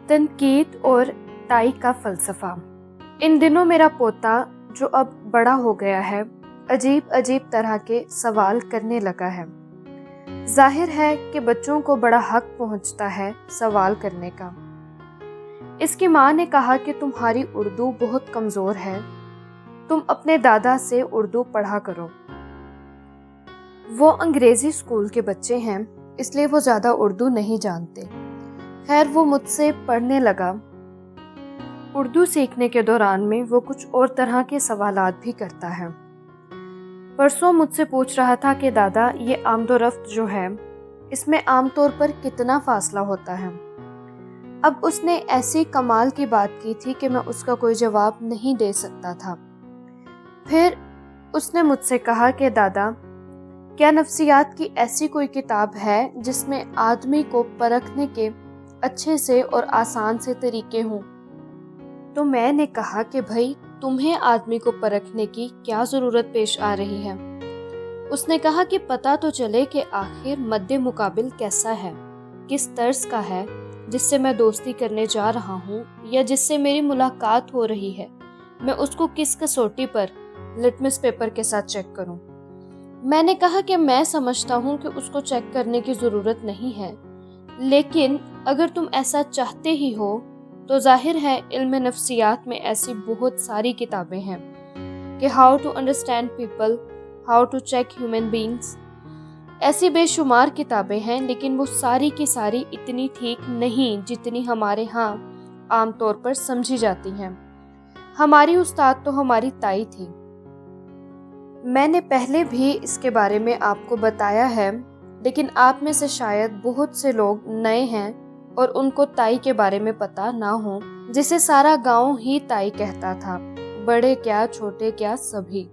تنقید اور تائی کا فلسفہ۔ ان دنوں میرا پوتا جو اب بڑا ہو گیا ہے عجیب عجیب طرح کے سوال کرنے لگا ہے۔ ظاہر ہے کہ بچوں کو بڑا حق پہنچتا ہے سوال کرنے کا۔ اس کی ماں نے کہا کہ تمہاری اردو بہت کمزور ہے، تم اپنے دادا سے اردو پڑھا کرو۔ وہ انگریزی اسکول کے بچے ہیں، اس لیے وہ زیادہ اردو نہیں جانتے۔ خیر وہ مجھ سے پڑھنے لگا۔ اردو سیکھنے کے دوران میں وہ کچھ اور طرح کے سوالات بھی کرتا ہے۔ پرسوں مجھ سے پوچھ رہا تھا کہ دادا یہ آمد و رفت جو ہے اس میں عام طور پر کتنا فاصلہ ہوتا ہے۔ اب اس نے ایسی کمال کی بات کی تھی کہ میں اس کا کوئی جواب نہیں دے سکتا تھا۔ پھر اس نے مجھ سے کہا کہ دادا کیا نفسیات کی ایسی کوئی کتاب ہے جس میں آدمی کو پرکھنے کے اچھے سے اور آسان سے طریقے ہوں؟ تو میں نے کہا کہ بھائی تمہیں آدمی کو پرکھنے کی کیا ضرورت پیش آ رہی ہے؟ اس نے کہا کہ پتہ تو چلے کہ آخر مد مقابل کیسا ہے، کس طرز کا ہے، جس سے میں دوستی کرنے جا رہا ہوں یا جس سے میری ملاقات ہو رہی ہے، میں اس کو کس کسوٹی پر لٹمس پیپر کے ساتھ چیک کروں؟ میں نے کہا کہ میں سمجھتا ہوں کہ اس کو چیک کرنے کی ضرورت نہیں ہے، لیکن اگر تم ایسا چاہتے ہی ہو تو ظاہر ہے علم نفسیات میں ایسی بہت ساری کتابیں ہیں کہ how to understand people, how to check human beings, ایسی بے شمار کتابیں ہیں، لیکن وہ ساری کی ساری اتنی ٹھیک نہیں جتنی ہمارے ہاں عام طور پر سمجھی جاتی ہیں۔ ہماری استاد تو ہماری تائی تھی۔ میں نے پہلے بھی اس کے بارے میں آپ کو بتایا ہے، لیکن آپ میں سے شاید بہت سے لوگ نئے ہیں اور ان کو تائی کے بارے میں پتہ نہ ہو، جسے سارا گاؤں ہی تائی کہتا تھا، بڑے کیا چھوٹے کیا سبھی۔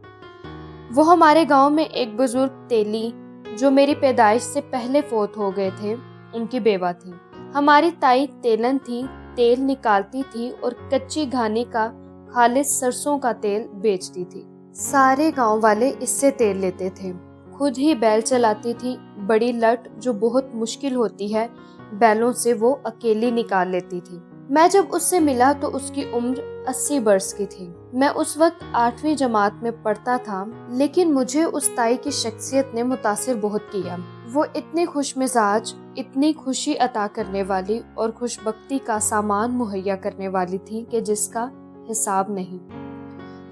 وہ ہمارے گاؤں میں ایک بزرگ تیلی جو میری پیدائش سے پہلے فوت ہو گئے تھے، ان کی بیوہ تھی۔ ہماری تائی تیلن تھی، تیل نکالتی تھی اور کچی گھانی کا خالص سرسوں کا تیل بیچتی تھی۔ سارے گاؤں والے اس سے تیل لیتے تھے۔ خود ہی بیل چلاتی تھی، بڑی لٹ جو بہت مشکل ہوتی ہے، بیلوں سے وہ اکیلی نکال لیتی تھی۔ میں جب اس سے ملا تو اس کی عمر 80 برس کی تھی۔ میں اس وقت 8ویں جماعت میں پڑھتا تھا، لیکن مجھے اس تائی کی شخصیت نے متاثر بہت کیا۔ وہ اتنی خوش مزاج، اتنی خوشی عطا کرنے والی اور خوش بختی کا سامان مہیا کرنے والی تھی کہ جس کا حساب نہیں۔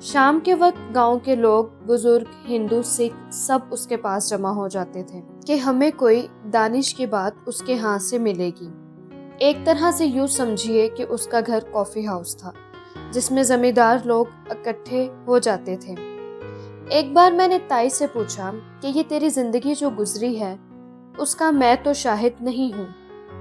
شام کے وقت گاؤں کے لوگ، بزرگ، ہندو، سکھ سب اس کے پاس جمع ہو جاتے تھے کہ ہمیں کوئی دانش کی بات اس کے ہاں سے ملے گی۔ ایک طرح سے یوں سمجھیے کہ اس کا گھر کافی ہاؤس تھا جس میں زمیندار لوگ اکٹھے ہو جاتے تھے۔ ایک بار میں نے تائی سے پوچھا کہ یہ تیری زندگی جو گزری ہے اس کا میں تو شاہد نہیں ہوں،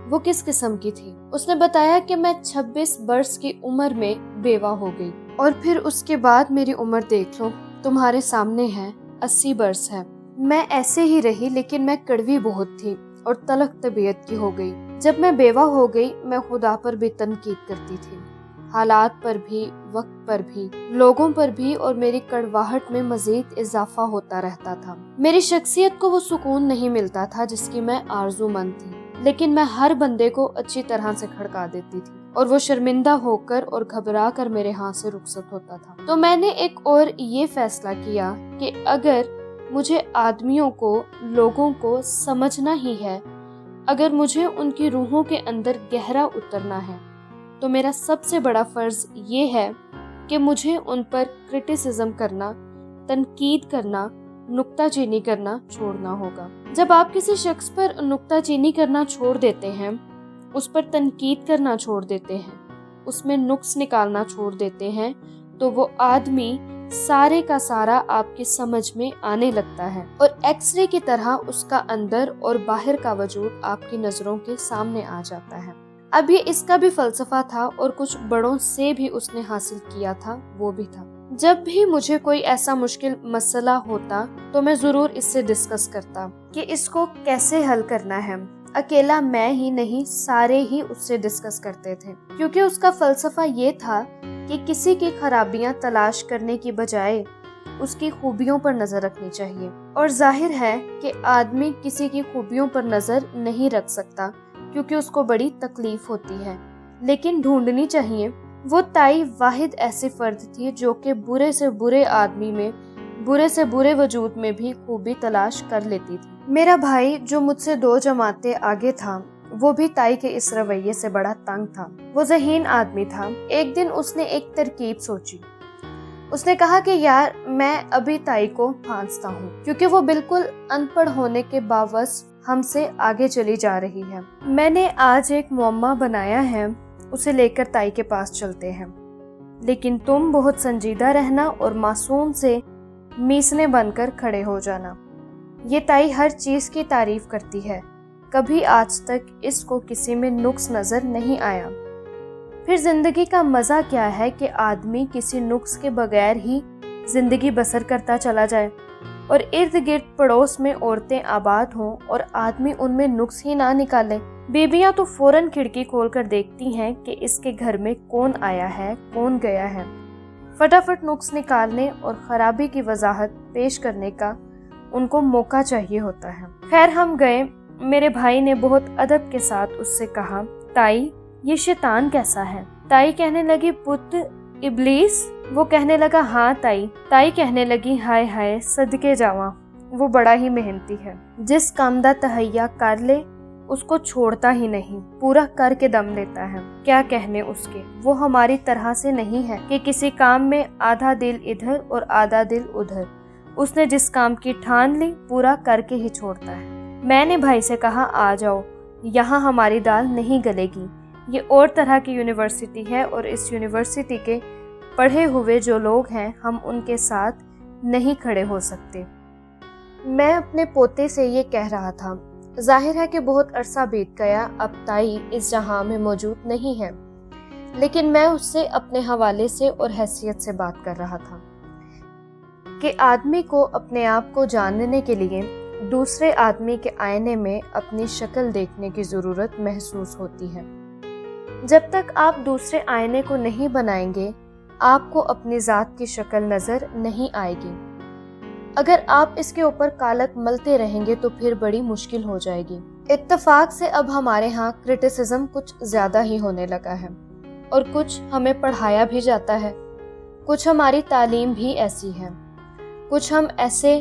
وہ کس قسم کی تھی؟ اس نے بتایا کہ میں 26 برس کی عمر میں بیوہ ہو گئی، اور پھر اس کے بعد میری عمر دیکھ لو، تمہارے سامنے ہے، 80 برس ہے۔ میں ایسے ہی رہی، لیکن میں کڑوی بہت تھی اور تلخ طبیعت کی ہو گئی۔ جب میں بیوہ ہو گئی میں خدا پر بھی تنقید کرتی تھی، حالات پر بھی، وقت پر بھی، لوگوں پر بھی، اور میری کڑواہٹ میں مزید اضافہ ہوتا رہتا تھا۔ میری شخصیت کو وہ سکون نہیں ملتا تھا جس کی میں آرزو مند تھی، لیکن میں ہر بندے کو اچھی طرح سے کھڑکا دیتی تھی اور وہ شرمندہ ہو کر اور گھبرا کر میرے ہاں سے رخصت ہوتا تھا۔ تو میں نے ایک اور یہ فیصلہ کیا کہ اگر مجھے آدمیوں کو، لوگوں کو سمجھنا ہی ہے، اگر مجھے ان کی روحوں کے اندر گہرا اترنا ہے، تو میرا سب سے بڑا فرض یہ ہے کہ مجھے ان پر کرٹیسزم کرنا، تنقید کرنا، نکتہ چینی کرنا چھوڑنا ہوگا۔ جب آپ کسی شخص پر نکتہ چینی کرنا چھوڑ دیتے ہیں، اس پر تنقید کرنا چھوڑ دیتے ہیں، اس میں نقص نکالنا چھوڑ دیتے ہیں، تو وہ آدمی سارے کا سارا آپ کی سمجھ میں آنے لگتا ہے اور ایکس رے کی طرح اس کا اندر اور باہر کا وجود آپ کی نظروں کے سامنے آ جاتا ہے۔ اب یہ اس کا بھی فلسفہ تھا اور کچھ بڑوں سے بھی اس نے حاصل کیا تھا، وہ بھی تھا۔ جب بھی مجھے کوئی ایسا مشکل مسئلہ ہوتا تو میں ضرور اس سے ڈسکس کرتا کہ اس کو کیسے حل کرنا ہے۔ اکیلا میں ہی نہیں، سارے ہی اس سے ڈسکس کرتے تھے، کیونکہ اس کا فلسفہ یہ تھا کہ کسی کی خرابیاں تلاش کرنے کی بجائے اس کی خوبیوں پر نظر رکھنی چاہیے، اور ظاہر ہے کہ آدمی کسی کی خوبیوں پر نظر نہیں رکھ سکتا کیونکہ اس کو بڑی تکلیف ہوتی ہے، لیکن ڈھونڈنی چاہیے۔ وہ تائی واحد ایسی فرد تھی جو کہ برے سے برے آدمی میں، برے سے برے وجود میں بھی خوبی تلاش کر لیتی تھی۔ میرا بھائی جو مجھ سے 2 جماعتیں آگے تھا، وہ بھی تائی کے اس رویے سے بڑا تنگ تھا۔ وہ ذہین آدمی تھا۔ ایک دن اس نے ایک ترکیب سوچی۔ اس نے کہا کہ یار میں ابھی تائی کو پھانستا ہوں، کیونکہ وہ بالکل ان پڑھ ہونے کے باوجود ہم سے آگے چلی جا رہی ہے۔ میں نے آج ایک معمہ بنایا ہے، اسے لے کر تائی کے پاس چلتے ہیں، لیکن تم بہت سنجیدہ رہنا اور معصوم سے میسنے بن کر کھڑے ہو جانا۔ یہ تائی ہر چیز کی تعریف کرتی ہے، کبھی آج تک اس کو کسی میں نقص نظر نہیں آیا۔ پھر زندگی کا مزہ کیا ہے کہ آدمی کسی نقص کے بغیر ہی زندگی بسر کرتا چلا جائے، اور ارد گرد پڑوس میں عورتیں آباد ہوں اور آدمی ان میں نقص ہی نہ نکالے۔ بیبیاں تو فوراً کھڑکی کھول کر دیکھتی ہیں کہ اس کے گھر میں کون آیا ہے، کون گیا ہے۔ فٹافٹ نقص نکالنے اور خرابی کی وضاحت پیش کرنے کا ان کو موقع چاہیے ہوتا ہے۔ خیر ہم گئے۔ میرے بھائی نے بہت ادب کے ساتھ اس سے کہا، تائی یہ شیطان کیسا ہے؟ تائی کہنے لگی، پت ابلیس۔ وہ کہنے لگا، ہاں تائی۔ تائی کہنے لگی، ہائے ہائے صدقے جاواں، وہ بڑا ہی محنتی ہے، جس کام دا تہیا کر لے اس کو چھوڑتا ہی نہیں، پورا کر کے دم لیتا ہے۔ کیا کہنے اس کے، وہ ہماری طرح سے نہیں ہے کہ کسی کام میں آدھا دل ادھر اور آدھا دل ادھر۔ اس نے جس کام کی ٹھان لی پورا کر کے ہی چھوڑتا ہے۔ میں نے بھائی سے کہا، آ جاؤ، یہاں ہماری دال نہیں گلے گی، یہ اور طرح کی یونیورسٹی ہے اور اس یونیورسٹی کے پڑھے ہوئے جو لوگ ہیں ہم ان کے ساتھ نہیں کھڑے ہو سکتے۔ میں اپنے پوتے سے یہ کہہ رہا تھا، ظاہر ہے کہ بہت عرصہ بیت گیا، اب تائی اس جہاں میں موجود نہیں ہے، لیکن میں اس سے اپنے حوالے سے اور حیثیت سے بات کر رہا تھا کہ آدمی کو اپنے آپ کو جاننے کے لیے دوسرے آدمی کے آئینے میں اپنی شکل دیکھنے کی ضرورت محسوس ہوتی ہے۔ جب تک آپ دوسرے آئینے کو نہیں بنائیں گے، آپ کو اپنی ذات کی شکل نظر نہیں آئے گی۔ اگر آپ اس کے اوپر کالک ملتے رہیں گے تو پھر بڑی مشکل ہو جائے گی۔ اتفاق سے اب ہمارے ہاں کرٹیسزم کچھ زیادہ ہی ہونے لگا ہے، اور کچھ ہمیں پڑھایا بھی جاتا ہے، کچھ ہماری تعلیم بھی ایسی ہے، کچھ ہم ایسے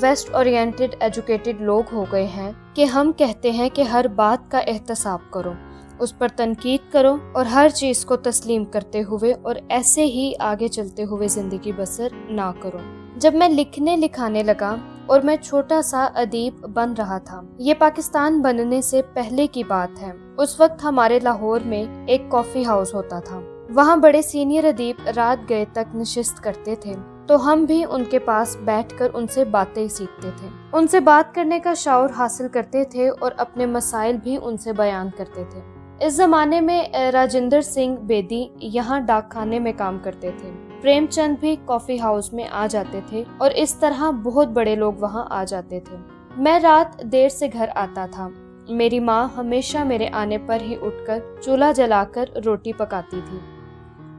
ویسٹ اورینٹڈ ایجوکیٹڈ لوگ ہو گئے ہیں کہ ہم کہتے ہیں کہ ہر بات کا احتساب کرو، اس پر تنقید کرو اور ہر چیز کو تسلیم کرتے ہوئے اور ایسے ہی آگے چلتے ہوئے زندگی بسر نہ کرو۔ جب میں لکھنے لکھانے لگا اور میں چھوٹا سا ادیب بن رہا تھا، یہ پاکستان بننے سے پہلے کی بات ہے، اس وقت ہمارے لاہور میں ایک کافی ہاؤس ہوتا تھا، وہاں بڑے سینئر ادیب رات گئے تک نشست کرتے تھے، تو ہم بھی ان کے پاس بیٹھ کر ان سے باتیں سیکھتے تھے، ان سے بات کرنے کا شعور حاصل کرتے تھے اور اپنے مسائل بھی ان سے بیان کرتے تھے۔ اس زمانے میں راجندر سنگھ بیدی یہاں ڈاک خانے میں کام کرتے تھے، پریم چند بھی کافی ہاؤس میں آ جاتے تھے، اور اس طرح بہت بڑے لوگ وہاں آ جاتے تھے۔ میں رات دیر سے گھر آتا تھا، میری ماں ہمیشہ میرے آنے پر ہی اٹھ کر چولہا جلا کر روٹی پکاتی تھی،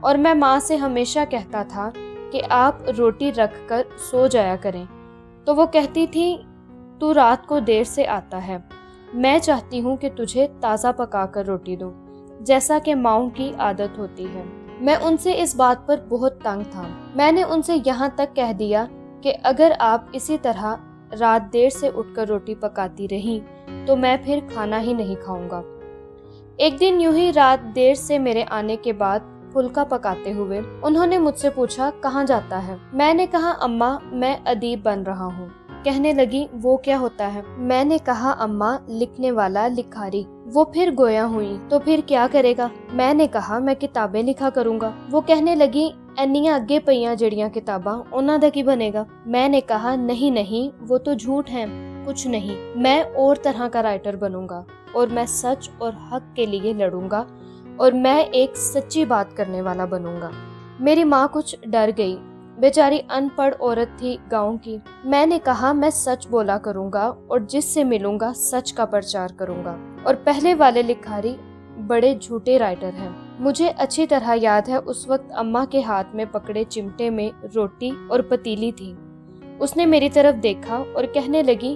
اور میں ماں سے ہمیشہ کہتا تھا کہ آپ روٹی رکھ کر سو جایا کریں، تو وہ کہتی تھی، تو رات کو دیر سے آتا ہے، میں چاہتی ہوں کہ تجھے تازہ پکا کر روٹی دوں، جیسا کہ ماؤں کی عادت ہوتی ہے۔ میں ان سے اس بات پر بہت تنگ تھا۔ میں نے ان سے یہاں تک کہہ دیا کہ اگر آپ اسی طرح رات دیر سے اٹھ کر روٹی پکاتی رہی تو میں پھر کھانا ہی نہیں کھاؤں گا۔ ایک دن یوں ہی رات دیر سے میرے آنے کے بعد پھلکا پکاتے ہوئے انہوں نے مجھ سے پوچھا، کہاں جاتا ہے؟ میں نے کہا، اماں میں ادیب بن رہا ہوں۔ کہنے لگی، وہ کیا ہوتا ہے؟ میں نے کہا، اماں لکھنے والا، لکھاری۔ وہ پھر گویا ہوئی، تو پھر کیا کرے گا؟ میں نے کہا، میں کتابیں لکھا کروں گا۔ وہ کہنے لگی، اینیاں اگے پیاں جڑیاں کتاباں انہاں دا کی بنے گا؟ میں نے کہا، نہیں نہیں، وہ تو جھوٹ ہیں، کچھ نہیں، میں اور طرح کا رائٹر بنوں گا، اور میں سچ اور حق کے لیے لڑوں گا، اور میں ایک سچی بات کرنے والا بنوں گا۔ میری ماں کچھ ڈر گئی، بیچاری ان پڑھ عورت تھی گاؤں کی۔ میں نے کہا، میں سچ بولا کروں گا اور جس سے ملوں گا سچ کا پرچار کروں گا، اور پہلے والے لکھاری بڑے جھوٹے رائٹر ہیں۔ مجھے اچھی طرح یاد ہے اس وقت اماں کے ہاتھ میں پکڑے چمٹے میں روٹی اور پتیلی تھی۔ اس نے میری طرف دیکھا اور کہنے لگی،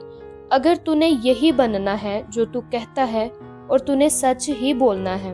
اگر تو نے یہی بننا ہے جو تو کہتا ہے اور تو نے سچ ہی بولنا ہے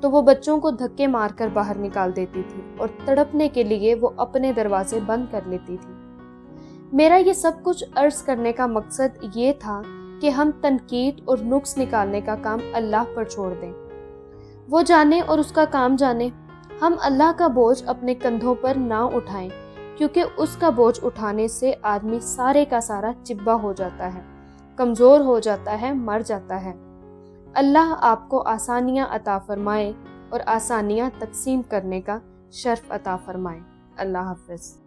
تو وہ بچوں کو دھکے مار کر باہر نکال دیتی تھی اور تڑپنے کے لیے وہ اپنے دروازے بند کر لیتی تھی۔ میرا یہ سب کچھ عرض کرنے کا مقصد یہ تھا کہ ہم تنقید اور نقص نکالنے کا کام اللہ پر چھوڑ دیں۔ وہ جانے اور اس کا کام جانے۔ ہم اللہ کا بوجھ اپنے کندھوں پر نہ اٹھائیں، کیونکہ اس کا بوجھ اٹھانے سے آدمی سارے کا سارا چبا ہو جاتا ہے، کمزور ہو جاتا ہے، مر جاتا ہے۔ اللہ آپ کو آسانیاں عطا فرمائے اور آسانیاں تقسیم کرنے کا شرف عطا فرمائے۔ اللہ حافظ۔